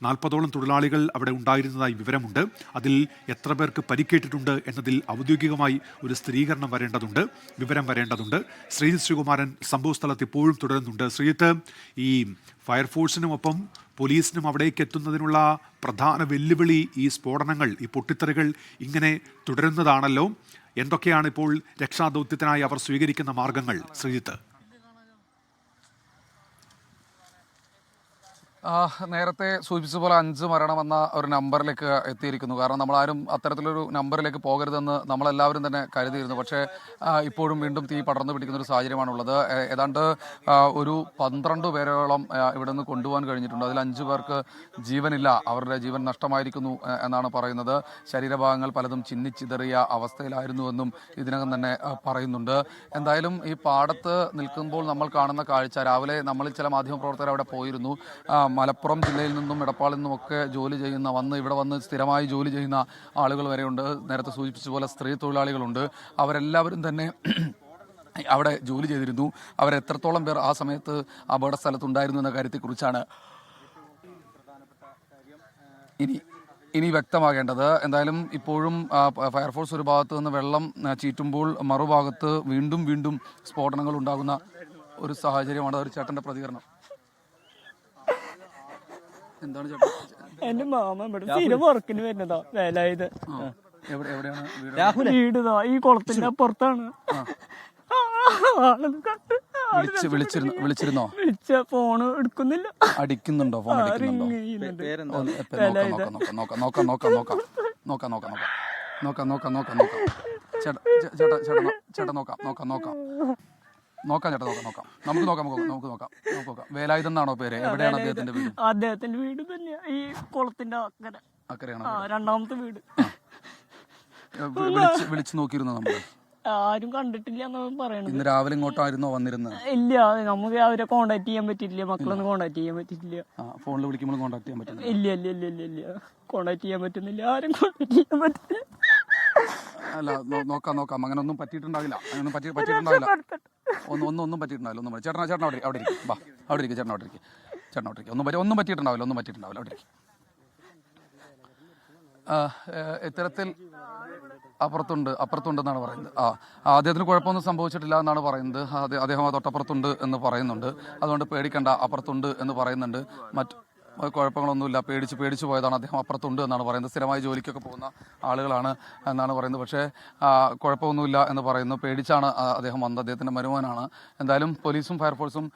40ഓളം തൊഴിലാളികൾ അവിടെ ഉണ്ടായിരുന്നതായി വിവരമുണ്ട്. അതിൽ എത്ര പേർക്ക് പരിക്കേറ്റിട്ടുണ്ട് എന്നതിൽ ഔദ്യോഗികമായി ഒരു സ്ഥിരീകരണം വരേണ്ടതുണ്ട്, വിവരം വരേണ്ടതുണ്ട്. ശ്രീജിത്ത് ശ്രീകുമാരൻ സംഭവസ്ഥലത്ത് ഇപ്പോഴും തുടരുന്നുണ്ട്. ശ്രീജിത്ത്, ഈ ഫയർഫോഴ്സിനുമൊപ്പം പോലീസിനും അവിടേക്ക് എത്തുന്നതിനുള്ള പ്രധാന വെല്ലുവിളി ഈ സ്ഫോടനങ്ങൾ, ഈ പൊട്ടിത്തെറികൾ ഇങ്ങനെ തുടരുന്നതാണല്ലോ. എന്തൊക്കെയാണ് ഇപ്പോൾ രക്ഷാദൗത്യത്തിനായി അവർ സ്വീകരിക്കുന്ന മാർഗങ്ങൾ, ശ്രീജിത്ത്? നേരത്തെ സൂചിപ്പിച്ച പോലെ 5 മരണമെന്ന ഒരു നമ്പറിലേക്ക് എത്തിയിരിക്കുന്നു. കാരണം നമ്മളാരും അത്തരത്തിലൊരു നമ്പറിലേക്ക് പോകരുതെന്ന് നമ്മളെല്ലാവരും തന്നെ കരുതിയിരുന്നു. പക്ഷേ ഇപ്പോഴും വീണ്ടും തീ പടർന്നു പിടിക്കുന്ന ഒരു സാഹചര്യമാണുള്ളത്. ഏതാണ്ട് ഒരു 12 പേരോളം ഇവിടെ നിന്ന് കൊണ്ടുപോകാൻ കഴിഞ്ഞിട്ടുണ്ട്. അതിൽ 5 പേർക്ക് ജീവനില്ല, അവരുടെ ജീവൻ നഷ്ടമായിരിക്കുന്നു എന്നാണ് പറയുന്നത്. ശരീരഭാഗങ്ങൾ പലതും ചിന്നിച്ചിതറിയ അവസ്ഥയിലായിരുന്നുവെന്നും ഇതിനകം തന്നെ പറയുന്നുണ്ട്. എന്തായാലും ഈ പാടത്ത് നിൽക്കുമ്പോൾ നമ്മൾ കാണുന്ന കാഴ്ച, രാവിലെ നമ്മളിൽ ചില മാധ്യമപ്രവർത്തകർ അവിടെ പോയിരുന്നു. മലപ്പുറം ജില്ലയിൽ നിന്നും എടപ്പാളിൽ നിന്നും ഒക്കെ ജോലി ചെയ്യുന്ന, ഇവിടെ വന്ന് സ്ഥിരമായി ജോലി ചെയ്യുന്ന ആളുകൾ വരെയുണ്ട്. നേരത്തെ സൂചിപ്പിച്ച പോലെ സ്ത്രീ തൊഴിലാളികളുണ്ട്. അവരെല്ലാവരും തന്നെ അവിടെ ജോലി ചെയ്തിരുന്നു. അവരെത്രത്തോളം പേർ ആ സമയത്ത് അപകട സ്ഥലത്തുണ്ടായിരുന്നു എന്ന കാര്യത്തെക്കുറിച്ചാണ് ഇനി വ്യക്തമാകേണ്ടത്. എന്തായാലും ഇപ്പോഴും ഫയർഫോഴ്സ് ഒരു ഭാഗത്ത് നിന്ന് വെള്ളം ചീറ്റുമ്പോൾ മറുഭാഗത്ത് വീണ്ടും സ്ഫോടനങ്ങൾ ഉണ്ടാകുന്ന ഒരു സാഹചര്യമാണ്. ഒരു ചേട്ടന്റെ പ്രതികരണം എന്താണ് ചേട്ടാ? എന്റെ മാമ ഇവിടെ സ്ഥിരം വർക്കിന് വരുന്നതാ, വേലായത്. എവിടെയാണ് വീട്? ഈ കുളത്തിന്റെ അപ്പുറത്താണ്. വിളിച്ചിരുന്നോ? വിളിച്ച ഫോണ് എടുക്കുന്നില്ല. അടിക്കുന്നുണ്ടോ? ഫോൺ അടിക്കുന്നുണ്ടോ? ചേട്ടാ നമുക്ക് നോക്കാം. വേലായുധം എന്നാണോ പേര്? എവിടെയാണ് അദ്ദേഹത്തിന്റെ വീട്? അദ്ദേഹത്തിന്റെ വീട് തന്നെയാ ഈ കുളത്തിന്റെ അക്കരെയാണ്. രണ്ടാമത്തെ വീട്. വിളിച്ചു നോക്കിയിരുന്നു നമ്മള്? ആരും കണ്ടിട്ടില്ല എന്നാണ് പറയണത്. ഇന്ന് രാവിലെ ഇങ്ങോട്ടായിരുന്നോ വന്നിരുന്നത്? ഇല്ല, നമുക്ക് അവരെ കോണ്ടാക്ട് ചെയ്യാൻ പറ്റില്ല, മക്കളൊന്നും കോണ്ടാക്ട് ചെയ്യാൻ പറ്റില്ല. ഫോണിൽ വിളിക്കുമ്പോൾ കോണ്ടാക്ട് ചെയ്യാൻ പറ്റില്ല? ഇല്ല, കോണ്ടാക്ട് ചെയ്യാൻ പറ്റുന്നില്ല, ആരും കോണ്ടാക്ട് ചെയ്യാൻ പറ്റില്ല. അല്ല, നോക്കാം. അങ്ങനെ ഒന്നും പറ്റിയിട്ടുണ്ടാവില്ല. ഒന്നും പറ്റിയിട്ടുണ്ടാവില്ല. ചേട്ടൻ അവിടെ ഇരിക്കും. ഒന്നും പറ്റിയിട്ടുണ്ടാവില്ല. അവിടെ ഇരിക്കും. ഇത്തരത്തിൽ അപ്പുറത്തുണ്ടെന്നാണ് പറയുന്നത്. അദ്ദേഹത്തിന് കുഴപ്പമൊന്നും സംഭവിച്ചിട്ടില്ല എന്നാണ് പറയുന്നത്. അദ്ദേഹം തൊട്ടപ്പുറത്തുണ്ട് എന്ന് പറയുന്നുണ്ട്. അതുകൊണ്ട് പേടിക്കണ്ട, അപ്പുറത്തുണ്ട് എന്ന് പറയുന്നുണ്ട്. കുഴപ്പങ്ങളൊന്നുമില്ല, പേടിച്ചു പോയതാണ്, അദ്ദേഹം അപ്പുറത്തുണ്ട് എന്നാണ് പറയുന്നത്. സ്ഥിരമായി ജോലിക്കൊക്കെ പോകുന്ന ആളുകളാണ് എന്നാണ് പറയുന്നത്. പക്ഷേ കുഴപ്പമൊന്നുമില്ല എന്ന് പറയുന്നു. പേടിച്ചാണ് അദ്ദേഹം വന്നത്. അദ്ദേഹത്തിൻ്റെ മരുമോനാണ്. എന്തായാലും പോലീസും ഫയർഫോഴ്സും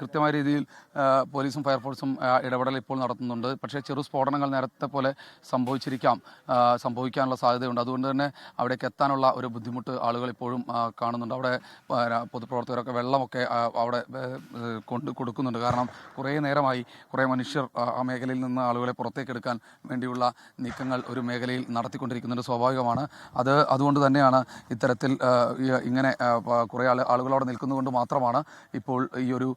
കൃത്യമായ രീതിയിൽ പോലീസും ഫയർഫോഴ്സും ഇടപെടൽ ഇപ്പോൾ നടത്തുന്നുണ്ട്. പക്ഷേ ചെറു സ്ഫോടനങ്ങൾ നേരത്തെ പോലെ സംഭവിക്കാനുള്ള സാധ്യതയുണ്ട്. അതുകൊണ്ട് തന്നെ അവിടേക്ക് എത്താനുള്ള ഒരു ബുദ്ധിമുട്ട് ആളുകൾ ഇപ്പോഴും കാണുന്നുണ്ട്. അവിടെ പൊതുപ്രവർത്തകരൊക്കെ വെള്ളമൊക്കെ അവിടെ കൊടുക്കുന്നുണ്ട്. കാരണം കുറേ നേരമായി കുറേ മനുഷ്യർ ആ മേഖലയിൽ നിന്ന് ആളുകളെ പുറത്തേക്ക് എടുക്കാൻ വേണ്ടിയുള്ള നീക്കങ്ങൾ ഒരു മേഖലയിൽ നടത്തിക്കൊണ്ടിരിക്കുന്നുണ്ട്. സ്വാഭാവികമാണ്. അതുകൊണ്ട് തന്നെയാണ് ഇത്തരത്തിൽ ഇങ്ങനെ കുറേ ആളുകളവിടെ നിൽക്കുന്നതുകൊണ്ട് മാത്രമാണ് ഇപ്പോൾ ഈ ഒരു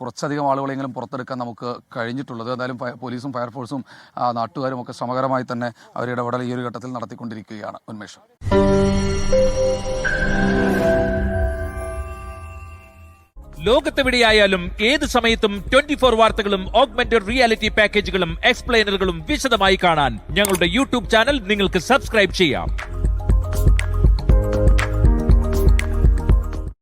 കുറച്ചധികം ആളുകളെങ്കിലും പുറത്തെടുക്കാൻ നമുക്ക് കഴിഞ്ഞിട്ടുള്ളത്. എന്തായാലും പോലീസും ഫയർഫോഴ്സും നാട്ടുകാരും ഒക്കെ ശ്രമകരമായി തന്നെ അവരുടെ ഇടപെടൽ ഈ ഒരു ഘട്ടത്തിൽ നടത്തിക്കൊണ്ടിരിക്കുകയാണ്. ഉന്മേഷം. ലോകത്തെവിടെയായാലും ഏത് സമയത്തും 24 വാർത്തകളും ഓഗ്മെന്റഡ് റിയാലിറ്റി പാക്കേജുകളും എക്സ്പ്ലെയിനറുകളും വിശദമായി കാണാൻ ഞങ്ങളുടെ യൂട്യൂബ് ചാനൽ നിങ്ങൾക്ക് സബ്സ്ക്രൈബ് ചെയ്യാം.